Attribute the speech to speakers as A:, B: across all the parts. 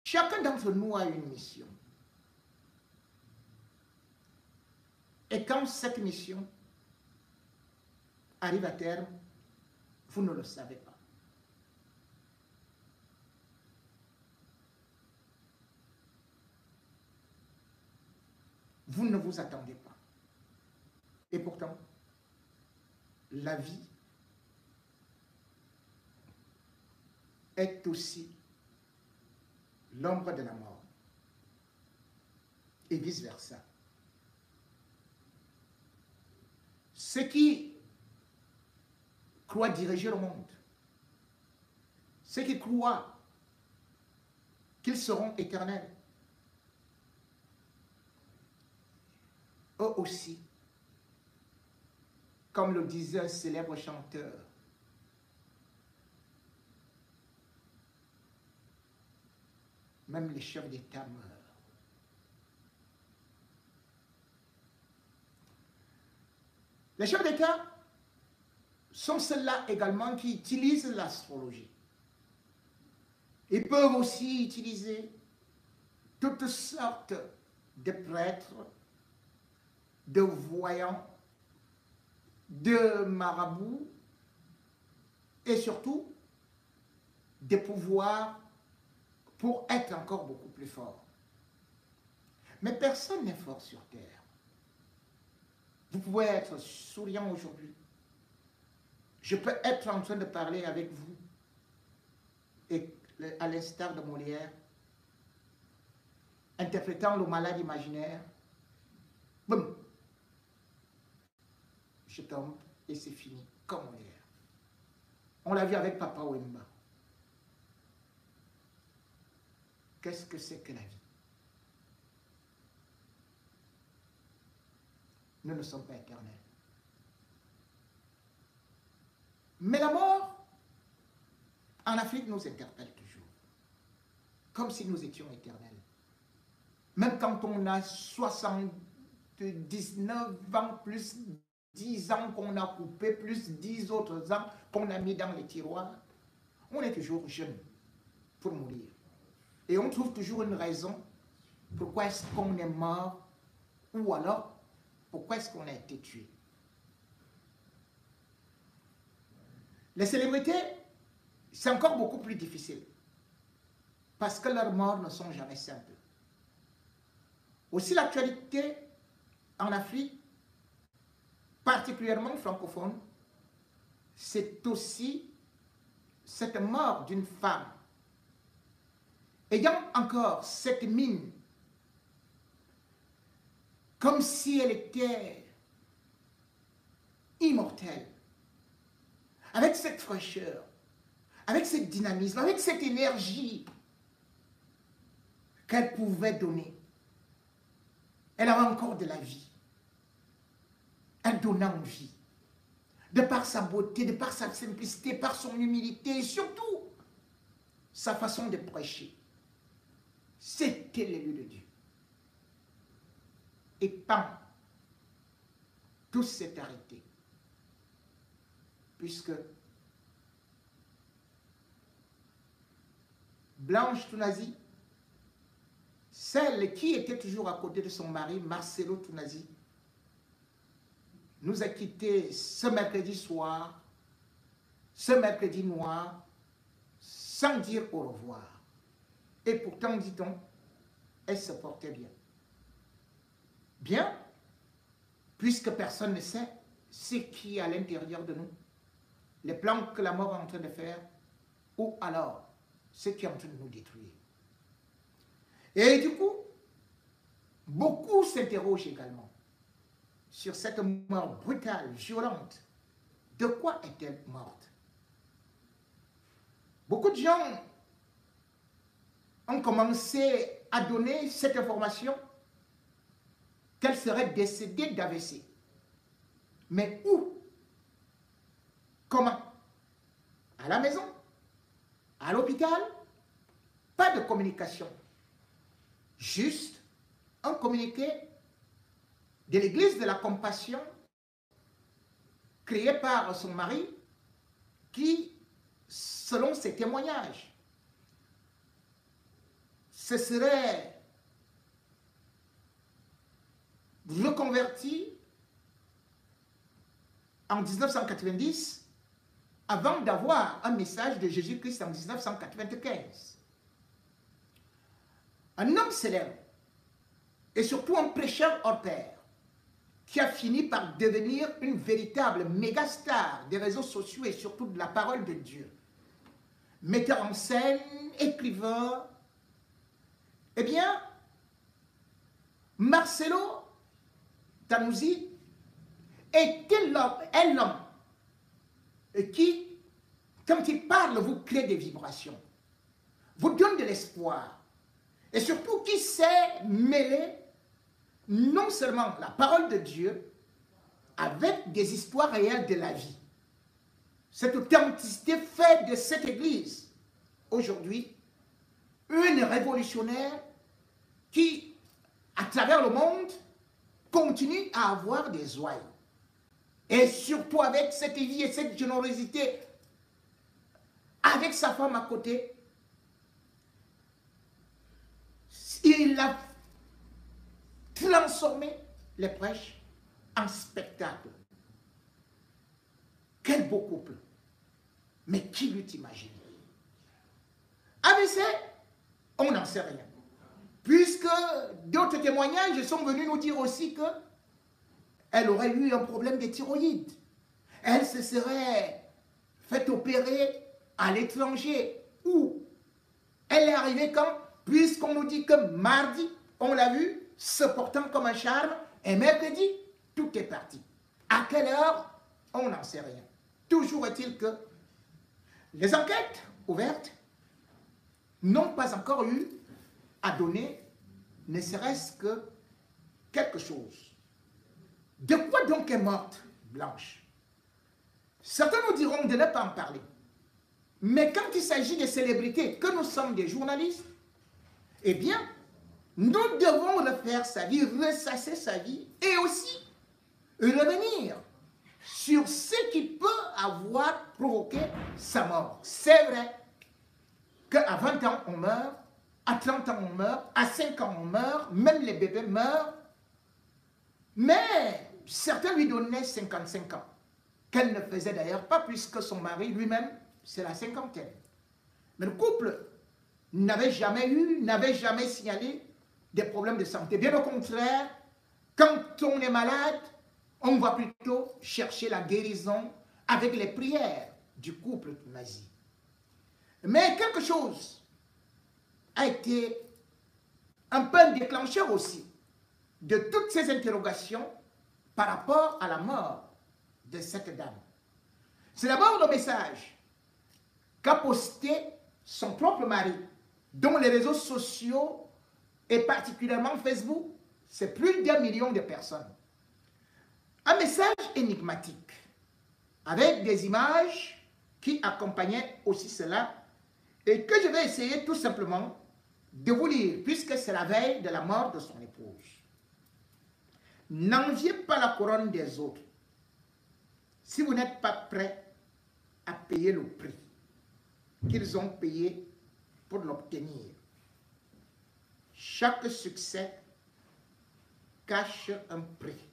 A: Chacun d'entre nous a une mission. Et quand cette mission arrive à terme, vous ne le savez pas. Vous ne vous attendez pas. Et pourtant, la vie est aussi l'ombre de la mort. Et vice-versa. Ceux qui croient diriger le monde, ceux qui croient qu'ils seront éternels, eux aussi, comme le disait un célèbre chanteur, même les chefs d'État meurent. Les chefs d'État sont ceux-là également qui utilisent l'astrologie. Ils peuvent aussi utiliser toutes sortes de prêtres, de voyants, de marabouts et surtout des pouvoirs pour être encore beaucoup plus fort. Mais personne n'est fort sur terre. Vous pouvez être souriant aujourd'hui. Je peux être en train de parler avec vous et à l'instar de Molière, interprétant le malade imaginaire. Boum! Je tombe et c'est fini, comme Molière. On l'a vu avec Papa Wemba. Qu'est-ce que c'est que la vie? Nous ne sommes pas éternels. Mais la mort, en Afrique, nous interpelle toujours. Comme si nous étions éternels. Même quand on a 79 ans, plus 10 ans qu'on a coupé, plus 10 autres ans qu'on a mis dans les tiroirs, on est toujours jeune pour mourir. Et on trouve toujours une raison pourquoi est-ce qu'on est mort ou alors pourquoi est-ce qu'on a été tué. Les célébrités, c'est encore beaucoup plus difficile parce que leurs morts ne sont jamais simples. Aussi l'actualité en Afrique, particulièrement francophone, c'est aussi cette mort d'une femme ayant encore cette mine comme si elle était immortelle, avec cette fraîcheur, avec ce dynamisme, avec cette énergie qu'elle pouvait donner. Elle avait encore de la vie. Elle donnait envie. De par sa beauté, de par sa simplicité, par son humilité et surtout sa façon de prêcher. C'était l'élu de Dieu. Et pan, tout s'est arrêté. Puisque Blanche Tounazi, celle qui était toujours à côté de son mari, Marcelo Tounazi, nous a quittés ce mercredi soir, ce mercredi noir, sans dire au revoir. Et pourtant, dit-on, elle se portait bien. Bien, puisque personne ne sait ce qui est à l'intérieur de nous, les plans que la mort est en train de faire, ou alors ce qui est en train de nous détruire. Et du coup, beaucoup s'interrogent également sur cette mort brutale, violente. De quoi est-elle morte? Beaucoup de gens ont commencé à donner cette information qu'elle serait décédée d'AVC. Mais où? Comment? À la maison? À l'hôpital? Pas de communication. Juste un communiqué de l'Église de la Compassion créé par son mari qui, selon ses témoignages, se serait reconverti en 1990 avant d'avoir un message de Jésus-Christ en 1995. Un homme célèbre et surtout un prêcheur hors pair qui a fini par devenir une véritable méga star des réseaux sociaux et surtout de la parole de Dieu. Metteur en scène, écrivain. Eh bien, Marcelo Tanuzzi était l'homme qui, quand il parle, vous crée des vibrations, vous donne de l'espoir, et surtout qui sait mêler non seulement la parole de Dieu avec des histoires réelles de la vie. Cette authenticité fait de cette église aujourd'hui une révolutionnaire qui, à travers le monde, continue à avoir des ouailles. Et surtout avec cette vie et cette générosité, avec sa femme à côté, il a transformé les prêches en spectacle. Quel beau couple! Mais qui l'eût imaginé? ABC, on n'en sait rien. Puisque d'autres témoignages sont venus nous dire aussi que elle aurait eu un problème de thyroïde. Elle se serait fait opérer à l'étranger. Où elle est arrivée quand? Puisqu'on nous dit que mardi, on l'a vu, se portant comme un charme, et mercredi, tout est parti. À quelle heure? On n'en sait rien. Toujours est-il que les enquêtes ouvertes n'ont pas encore eu à donner ne serait-ce que quelque chose. De quoi donc est morte Blanche? Certains nous diront de ne pas en parler. Mais quand il s'agit de célébrités, que nous sommes des journalistes, eh bien, nous devons refaire sa vie, ressasser sa vie et aussi revenir sur ce qui peut avoir provoqué sa mort. C'est vrai qu'à 20 ans, on meurt, à 30 ans, on meurt, à 5 ans, on meurt, même les bébés meurent. Mais certains lui donnaient 55 ans, qu'elle ne faisait d'ailleurs pas puisque son mari lui-même, c'est la cinquantaine. Mais le couple n'avait jamais signalé des problèmes de santé. Bien au contraire, quand on est malade, on va plutôt chercher la guérison avec les prières du couple nazi. Mais quelque chose a été un peu un déclencheur aussi de toutes ces interrogations par rapport à la mort de cette dame. C'est d'abord le message qu'a posté son propre mari, dont les réseaux sociaux et particulièrement Facebook, c'est plus d'1 million de personnes. Un message énigmatique, avec des images qui accompagnaient aussi cela, et que je vais essayer tout simplement de vous lire, puisque c'est la veille de la mort de son épouse. N'enviez pas la couronne des autres si vous n'êtes pas prêt à payer le prix qu'ils ont payé pour l'obtenir. Chaque succès cache un prix.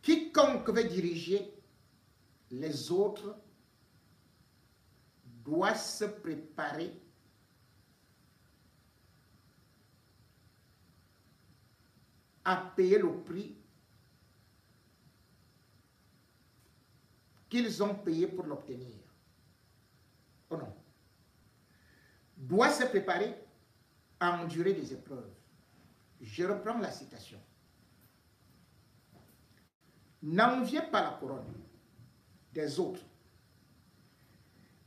A: Quiconque veut diriger les autres doit se préparer à payer le prix qu'ils ont payé pour l'obtenir. Oh non. Doit se préparer à endurer des épreuves. Je reprends la citation. N'enviez pas la couronne des autres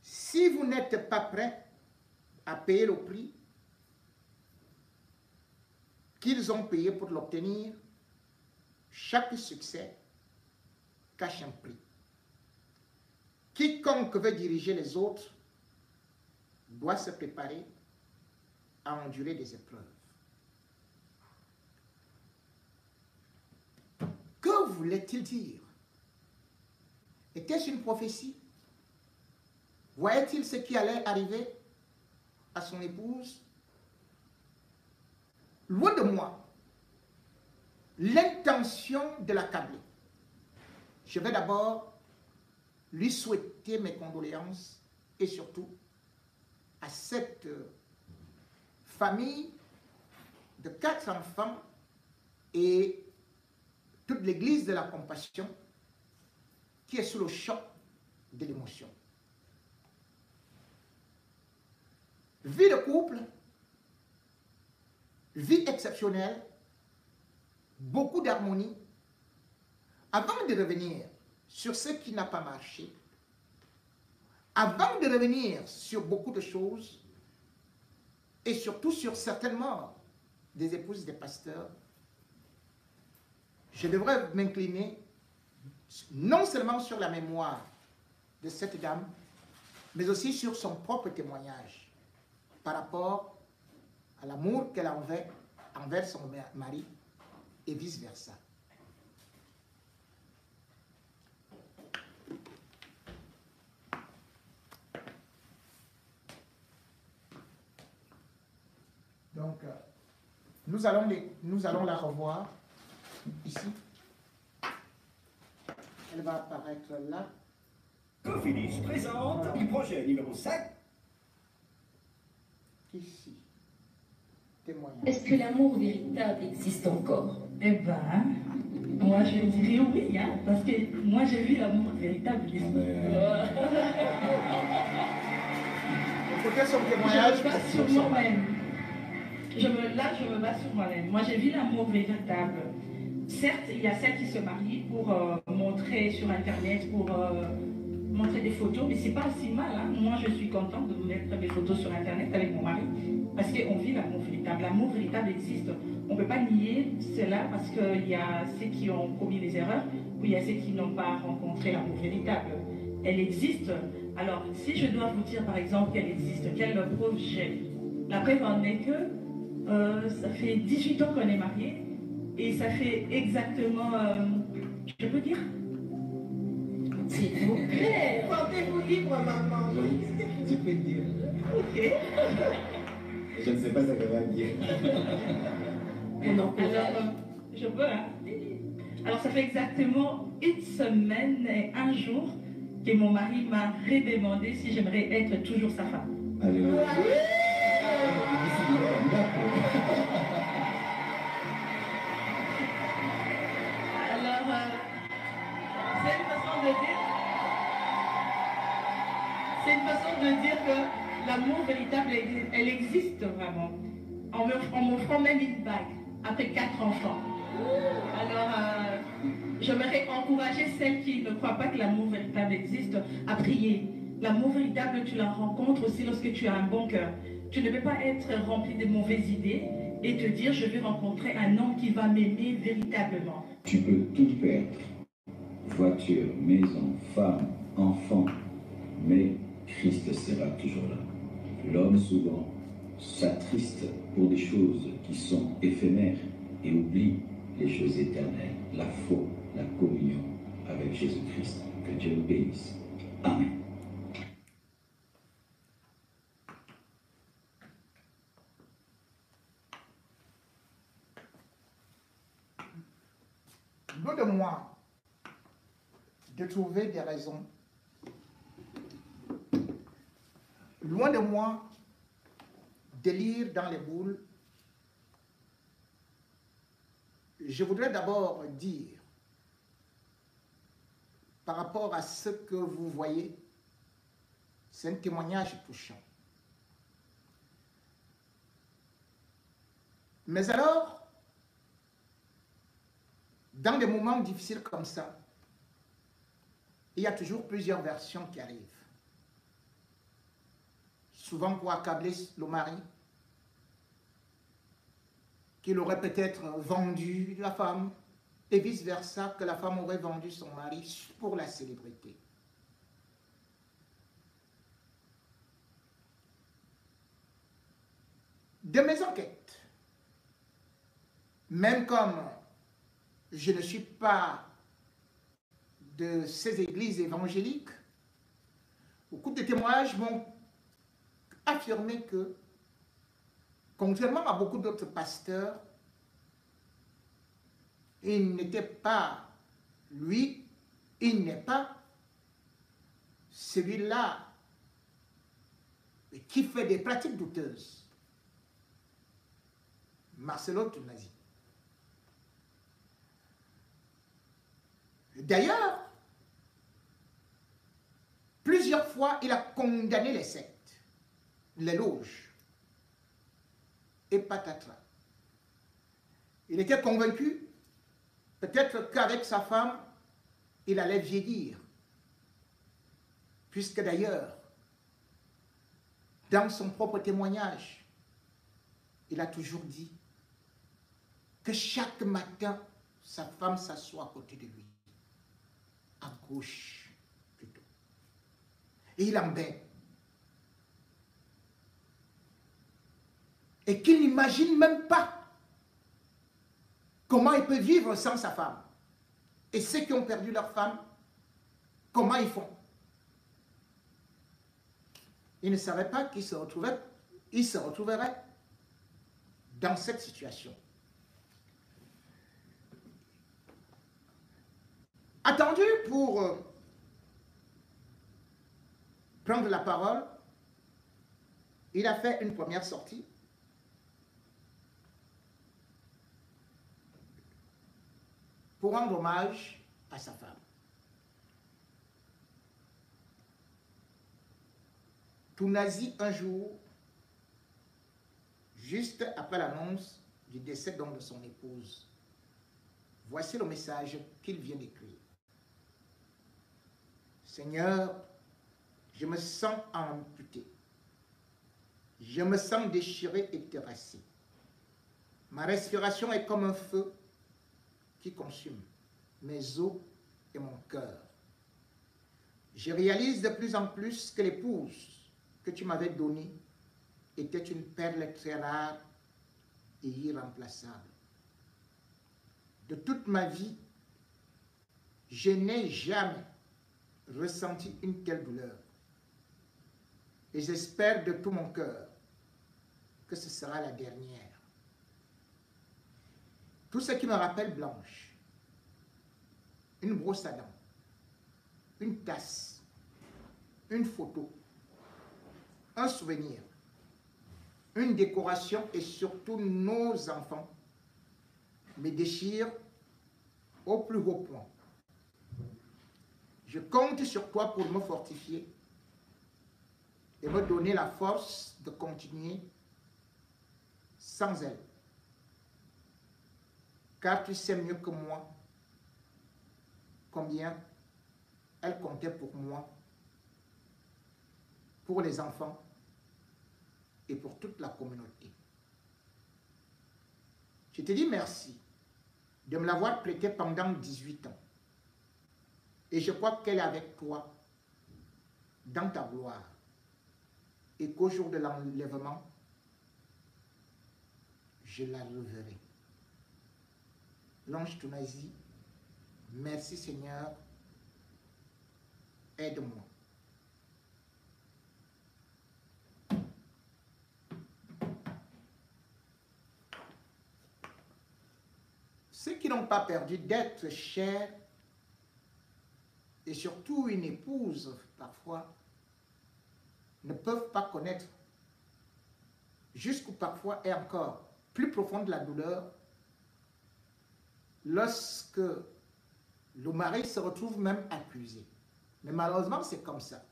A: si vous n'êtes pas prêt à payer le prix qu'ils ont payé pour l'obtenir. Chaque succès cache un prix. Quiconque veut diriger les autres doit se préparer à endurer des épreuves. Que voulait-il dire? Était-ce une prophétie? Voyait-il ce qui allait arriver à son épouse loin de moi l'intention de l'accabler. Je vais d'abord lui souhaiter mes condoléances et surtout à cette famille de 4 enfants et toute l'église de la compassion qui est sous le choc de l'émotion. Vie de couple, vie exceptionnelle, beaucoup d'harmonie. Avant de revenir sur ce qui n'a pas marché, avant de revenir sur beaucoup de choses, et surtout sur certaines morts des épouses des pasteurs, je devrais m'incliner non seulement sur la mémoire de cette dame, mais aussi sur son propre témoignage par rapport à l'amour qu'elle avait envers son mari et vice-versa. Donc, nous allons la revoir ici. Elle va apparaître là.
B: Cofidis présente du projet numéro 5.
A: Ici. Témoignage.
C: Est-ce que l'amour véritable existe encore?
D: Eh ben, moi je dirais oui, hein, parce que moi j'ai vu l'amour véritable.
A: Écoutez son témoignage.
D: Je me base sur moi-même. Je me base sur moi-même. Moi j'ai vu l'amour véritable. Certes, il y a celles qui se marient pour montrer sur Internet, pour montrer des photos, mais c'est pas aussi mal. Hein. Moi, je suis contente de mettre mes photos sur Internet avec mon mari, parce qu'on vit l'amour véritable. L'amour véritable existe. On ne peut pas nier cela, parce qu'il y a ceux qui ont commis des erreurs, ou il y a ceux qui n'ont pas rencontré l'amour véritable. Elle existe. Alors, si je dois vous dire, par exemple, qu'elle existe, quelle preuve j'ai? La preuve en est que ça fait 18 ans qu'on est mariés, et ça fait exactement, je peux dire?
C: S'il vous plaît,
D: Sentez-vous libre, maman.
E: Oui, tu peux le dire.
D: Ok.
E: Je ne sais pas ce qu'elle va dire.
C: on en peut.
D: Alors, je peux, hein? Alors, ça fait exactement 1 semaine et 1 jour que mon mari m'a redemandé si j'aimerais être toujours sa femme.
E: Alléluia.
D: Alors, c'est une façon de dire. C'est une façon de dire que l'amour véritable, elle existe vraiment. En m'offrant même une bague, après 4 enfants. Alors, j'aimerais encourager celles qui ne croient pas que l'amour véritable existe à prier. L'amour véritable, tu la rencontres aussi lorsque tu as un bon cœur. Tu ne peux pas être rempli de mauvaises idées et te dire, je vais rencontrer un homme qui va m'aimer véritablement.
E: Tu peux tout perdre. Voiture, maison, femme, enfant. Mais Christ sera toujours là. L'homme souvent s'attriste pour des choses qui sont éphémères et oublie les choses éternelles, la foi, la communion avec Jésus-Christ. Que Dieu nous bénisse. Amen.
A: Loin de moi de trouver des raisons. Loin de moi de lire dans les boules. Je voudrais d'abord dire, par rapport à ce que vous voyez, c'est un témoignage touchant. Mais alors, dans des moments difficiles comme ça, il y a toujours plusieurs versions qui arrivent. Souvent pour accabler le mari, qu'il aurait peut-être vendu la femme, et vice-versa, que la femme aurait vendu son mari pour la célébrité. De mes enquêtes, même comme je ne suis pas de ces églises évangéliques, beaucoup de témoignages m'ont affirmé que Contrairement à beaucoup d'autres pasteurs, il n'était pas, lui, il n'est pas celui-là qui fait des pratiques douteuses. Marcelo Tounasi. D'ailleurs, plusieurs fois, il a condamné les sectes, les loges, et patatras. Il était convaincu, peut-être qu'avec sa femme, il allait vieillir. Puisque d'ailleurs, dans son propre témoignage, il a toujours dit que chaque matin, sa femme s'assoit à côté de lui, à gauche plutôt. Et il en baie. Et qu'il n'imagine même pas comment il peut vivre sans sa femme. Et ceux qui ont perdu leur femme, comment ils font? Il ne savait pas qu'il se retrouverait dans cette situation. Attendu pour prendre la parole, il a fait une première sortie. Pour rendre hommage à sa femme. Tounasi, un jour, juste après l'annonce du décès donc de son épouse, voici le message qu'il vient d'écrire. Seigneur, je me sens amputé. Je me sens déchiré et terrassé. Ma respiration est comme un feu qui consume mes os et mon cœur. Je réalise de plus en plus que l'épouse que tu m'avais donnée était une perle très rare et irremplaçable. De toute ma vie, je n'ai jamais ressenti une telle douleur. Et j'espère de tout mon cœur que ce sera la dernière. Tout ce qui me rappelle Blanche, une brosse à dents, une tasse, une photo, un souvenir, une décoration et surtout nos enfants me déchirent au plus haut point. Je compte sur toi pour me fortifier et me donner la force de continuer sans elle. Car tu sais mieux que moi combien elle comptait pour moi, pour les enfants et pour toute la communauté. Je te dis merci de me l'avoir prêtée pendant 18 ans. Et je crois qu'elle est avec toi dans ta gloire. Et qu'au jour de l'enlèvement, je la reverrai. Blanche Tounasi, merci Seigneur, aide-moi. Ceux qui n'ont pas perdu d'être chers, et surtout une épouse parfois, ne peuvent pas connaître jusqu'où parfois est encore plus profonde la douleur lorsque le mari se retrouve même accusé. Mais malheureusement, c'est comme ça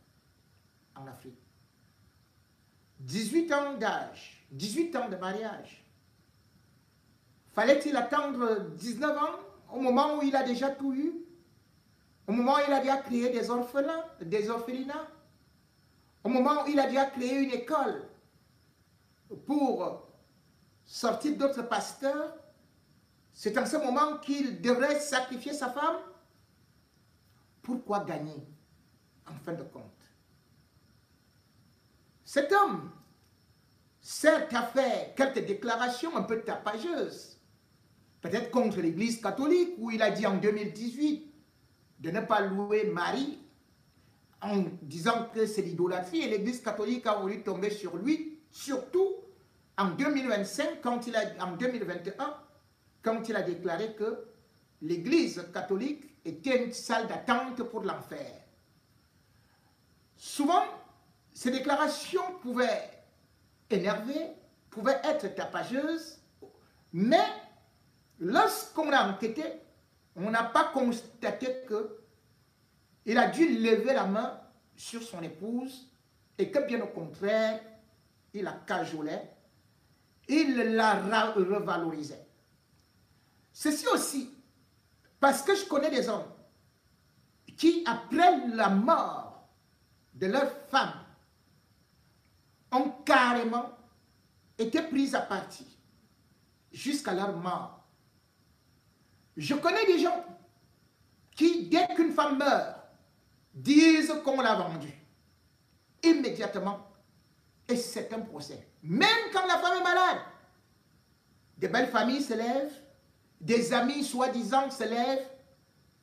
A: en Afrique. 18 ans d'âge, 18 ans de mariage. Fallait-il attendre 19 ans au moment où il a déjà tout eu? Au moment où il a déjà créé des orphelins, des orphelinats? Au moment où il a déjà créé une école pour sortir d'autres pasteurs? C'est en ce moment qu'il devrait sacrifier sa femme? Pourquoi gagner en fin de compte? Cet homme, certes, a fait quelques déclarations un peu tapageuses, peut-être contre l'Église catholique, où il a dit en 2018 de ne pas louer Marie, en disant que c'est l'idolâtrie, et l'Église catholique a voulu tomber sur lui, surtout en 2025, en 2021, quand il a déclaré que l'Église catholique était une salle d'attente pour l'enfer. Souvent, ces déclarations pouvaient énerver, pouvaient être tapageuses, mais lorsqu'on a enquêté, on n'a pas constaté qu'il a dû lever la main sur son épouse et que bien au contraire, il la cajolait, il la revalorisait. Ceci aussi, parce que je connais des hommes qui, après la mort de leur femme, ont carrément été pris à partie jusqu'à leur mort. Je connais des gens qui, dès qu'une femme meurt, disent qu'on l'a vendue. Immédiatement, et c'est un procès. Même quand la femme est malade, des belles familles se lèvent, des amis soi-disant se lèvent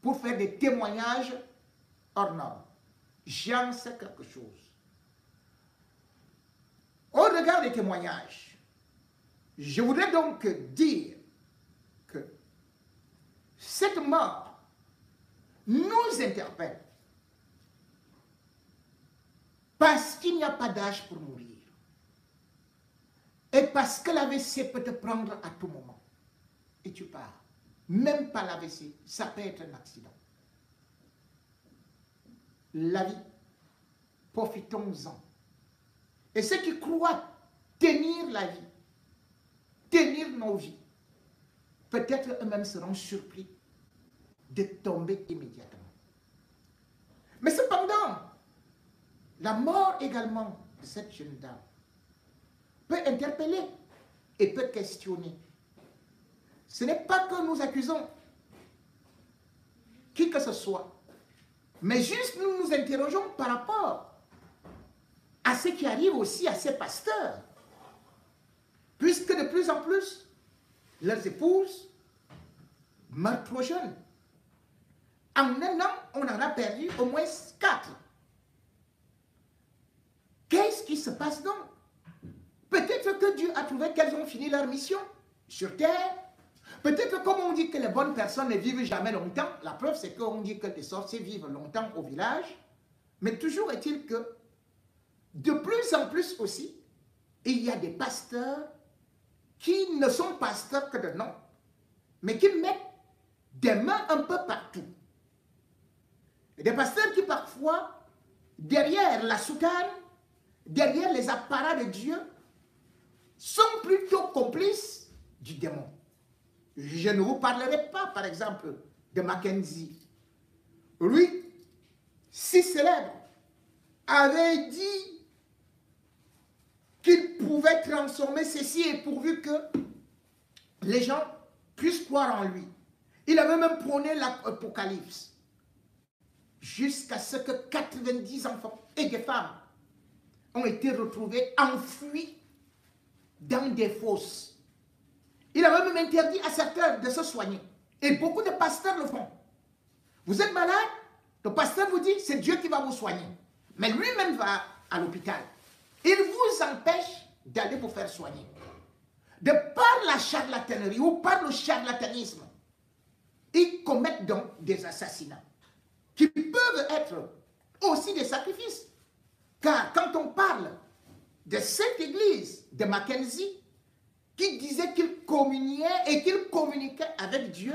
A: pour faire des témoignages hors normes. J'en sais quelque chose. Au regard des témoignages, je voudrais donc dire que cette mort nous interpelle parce qu'il n'y a pas d'âge pour mourir et parce que l'AVC peut te prendre à tout moment et tu pars. Même pas l'AVC, ça peut être un accident. La vie, profitons-en. Et ceux qui croient tenir la vie, tenir nos vies, peut-être eux-mêmes seront surpris de tomber immédiatement. Mais cependant, la mort également de cette jeune dame peut interpeller et peut questionner. Ce n'est pas que nous accusons qui que ce soit, mais juste nous nous interrogeons par rapport à ce qui arrive aussi à ces pasteurs. Puisque de plus en plus, leurs épouses meurent trop jeunes. En un an, on en a perdu au moins 4. Qu'est-ce qui se passe donc? Peut-être que Dieu a trouvé qu'elles ont fini leur mission sur terre. Peut-être comme on dit que les bonnes personnes ne vivent jamais longtemps, la preuve c'est qu'on dit que les sorciers vivent longtemps au village. Mais toujours est-il que de plus en plus aussi, il y a des pasteurs qui ne sont pasteurs que de nom, mais qui mettent des mains un peu partout. Et des pasteurs qui parfois, derrière la soutane, derrière les apparats de Dieu, sont plutôt complices du démon. Je ne vous parlerai pas, par exemple, de Mackenzie. Lui, si célèbre, avait dit qu'il pouvait transformer ceci et pourvu que les gens puissent croire en lui. Il avait même prôné l'Apocalypse jusqu'à ce que 90 enfants et des femmes ont été retrouvés enfouis dans des fosses. Il avait même interdit à certains de se soigner. Et beaucoup de pasteurs le font. Vous êtes malade, le pasteur vous dit, c'est Dieu qui va vous soigner. Mais lui-même va à l'hôpital. Il vous empêche d'aller vous faire soigner. De par la charlatanerie ou par le charlatanisme, ils commettent donc des assassinats qui peuvent être aussi des sacrifices. Car quand on parle de cette église de Mackenzie, qui disait qu'il communiait et qu'il communiquait avec Dieu,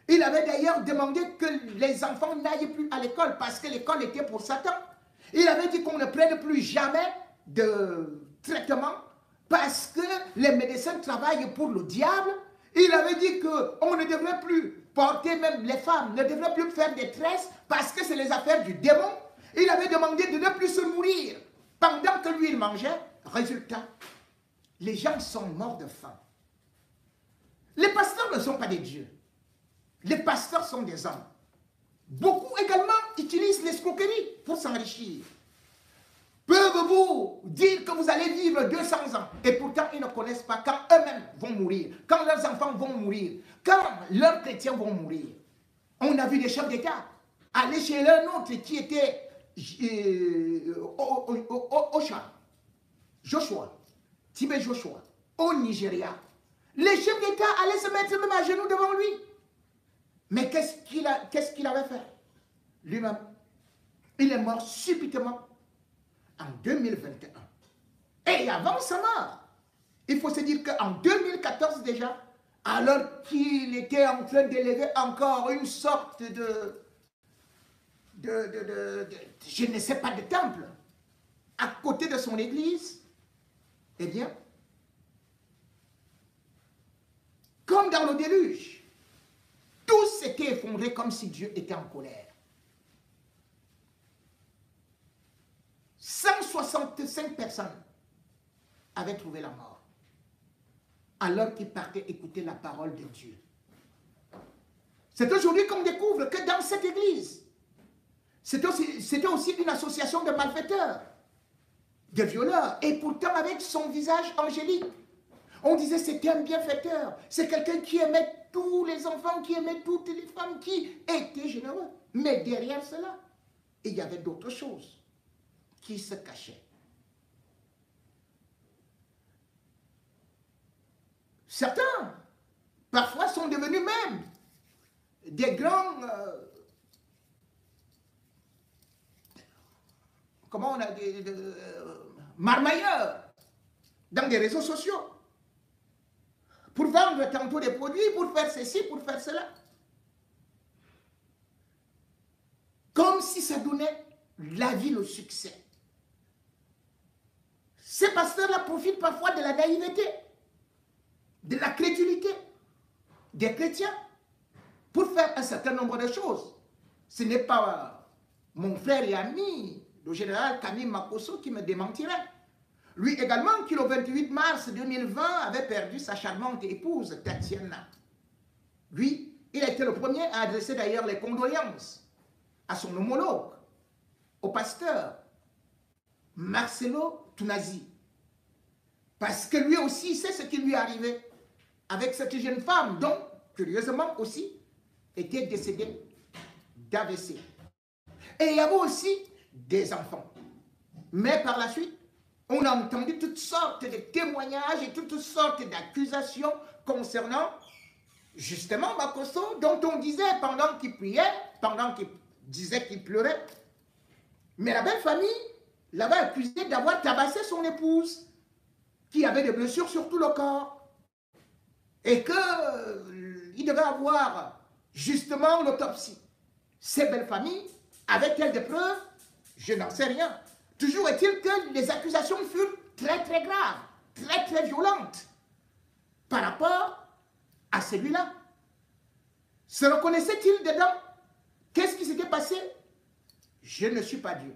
A: il avait d'ailleurs demandé que les enfants n'aillent plus à l'école parce que l'école était pour Satan. Il avait dit qu'on ne prenne plus jamais de traitement parce que les médecins travaillent pour le diable. Il avait dit qu'on ne devrait plus porter, même les femmes ne devraient plus faire des tresses parce que c'est les affaires du démon. Il avait demandé de ne plus se nourrir pendant que lui il mangeait. Résultat, les gens sont morts de faim. Les pasteurs ne sont pas des dieux. Les pasteurs sont des hommes. Beaucoup également utilisent l'escroquerie pour s'enrichir. Peuvent vous dire que vous allez vivre 200 ans et pourtant ils ne connaissent pas quand eux-mêmes vont mourir, quand leurs enfants vont mourir, quand leurs chrétiens vont mourir. On a vu des chefs d'État aller chez l'un autre qui était Joshua, Tibet Joshua, au Nigeria. Les chefs d'État allaient se mettre même à genoux devant lui. Mais qu'est-ce qu'il avait fait lui-même? Il est mort subitement en 2021. Et avant sa mort, il faut se dire qu'en 2014 déjà, alors qu'il était en train d'élever encore une sorte je ne sais pas, de temple, à côté de son église, eh bien, comme dans le déluge, tout s'était effondré comme si Dieu était en colère. 165 personnes avaient trouvé la mort, alors qu'ils partaient écouter la parole de Dieu. C'est aujourd'hui qu'on découvre que dans cette église, c'était aussi une association de malfaiteurs, de violeurs, et pourtant avec son visage angélique. On disait c'était un bienfaiteur, c'est quelqu'un qui aimait tous les enfants, qui aimait toutes les femmes, qui était généreux. Mais derrière cela, il y avait d'autres choses qui se cachaient. Certains, parfois, sont devenus même des grands... comment on a dit, marmailleurs dans des réseaux sociaux pour vendre tantôt des produits, pour faire ceci, pour faire cela. Comme si ça donnait la vie, le succès. Ces pasteurs-là profitent parfois de la naïveté, de la crédulité des chrétiens pour faire un certain nombre de choses. Ce n'est pas mon frère et ami, le général Camille Makosso, qui me démentirait. Lui également, qui le 28 mars 2020 avait perdu sa charmante épouse, Tatiana. Lui, il a été le premier à adresser d'ailleurs les condoléances à son homologue, au pasteur Marcelo Tunazi. Parce que lui aussi sait ce qui lui est arrivé avec cette jeune femme, dont, curieusement aussi, était décédée d'AVC. Et il y avait aussi des enfants. Mais par la suite, on a entendu toutes sortes de témoignages et toutes sortes d'accusations concernant justement Makosso, dont on disait pendant qu'il priait, pendant qu'il disait qu'il pleurait. Mais la belle famille l'avait accusé d'avoir tabassé son épouse, qui avait des blessures sur tout le corps, et qu'il devait avoir justement l'autopsie. Ces belles familles, avaient-elles des preuves? Je n'en sais rien. Toujours est-il que les accusations furent très très graves, très très violentes par rapport à celui-là. Se reconnaissait-il dedans? Qu'est-ce qui s'était passé? Je ne suis pas Dieu.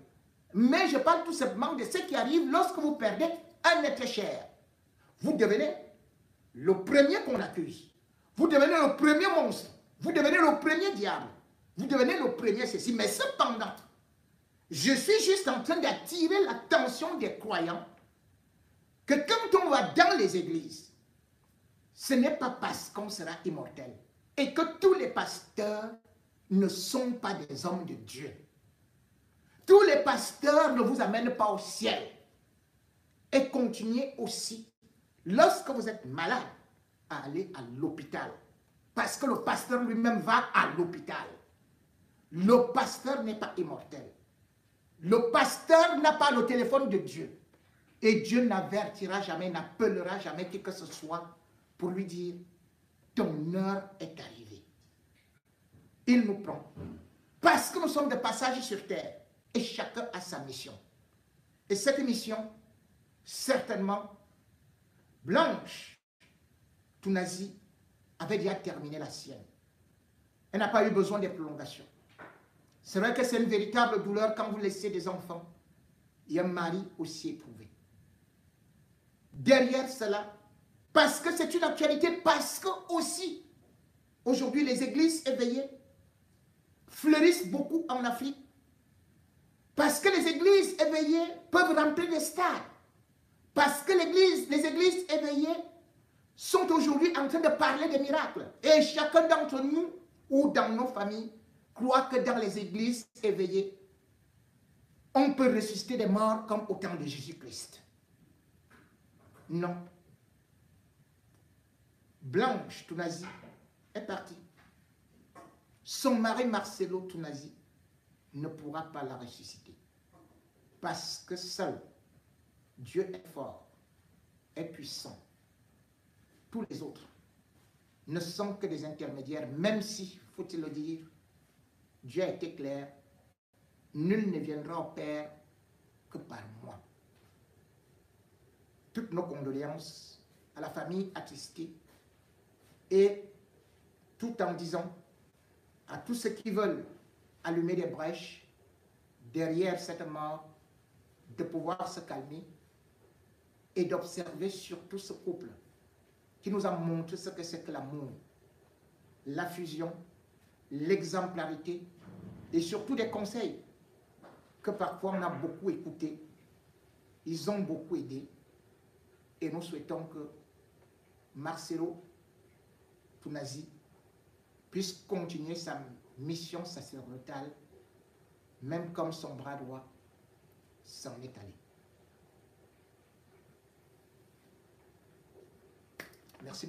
A: Mais je parle tout simplement de ce qui arrive lorsque vous perdez un être cher. Vous devenez le premier qu'on accuse. Vous devenez le premier monstre. Vous devenez le premier diable. Vous devenez le premier ceci. Mais cependant, je suis juste en train d'attirer l'attention des croyants que quand on va dans les églises, ce n'est pas parce qu'on sera immortel et que tous les pasteurs ne sont pas des hommes de Dieu. Tous les pasteurs ne vous amènent pas au ciel. Et continuez aussi, lorsque vous êtes malade, à aller à l'hôpital. Parce que le pasteur lui-même va à l'hôpital. Le pasteur n'est pas immortel. Le pasteur n'a pas le téléphone de Dieu. Et Dieu n'avertira jamais, n'appellera jamais qui que ce soit pour lui dire, ton heure est arrivée. Il nous prend. Parce que nous sommes de passage sur terre. Et chacun a sa mission. Et cette mission, certainement, Blanche Tunazi avait déjà terminé la sienne. Elle n'a pas eu besoin de prolongation. C'est vrai que c'est une véritable douleur quand vous laissez des enfants et un mari aussi éprouvé. Derrière cela, parce que c'est une actualité, parce que aussi, aujourd'hui, les églises éveillées fleurissent beaucoup en Afrique. Parce que les églises éveillées peuvent remplir des stades. Parce que les églises éveillées sont aujourd'hui en train de parler des miracles. Et chacun d'entre nous, ou dans nos familles, croit que dans les églises éveillées, on peut ressusciter des morts comme au temps de Jésus-Christ. Non. Blanche Tounazi est partie. Son mari Marcelo Tounazi ne pourra pas la ressusciter. Parce que seul Dieu est fort, est puissant. Tous les autres ne sont que des intermédiaires, même si, faut-il le dire, Dieu a été clair, nul ne viendra au Père que par moi. Toutes nos condoléances à la famille attristée et tout en disant à tous ceux qui veulent allumer des brèches derrière cette mort, de pouvoir se calmer et d'observer surtout ce couple qui nous a montré ce que c'est que l'amour, la fusion, l'exemplarité et surtout des conseils que parfois on a beaucoup écoutés. Ils ont beaucoup aidé et nous souhaitons que Marcelo Tounazi puisse continuer sa mission sacerdotale, même comme son bras droit s'en est allé. Merci.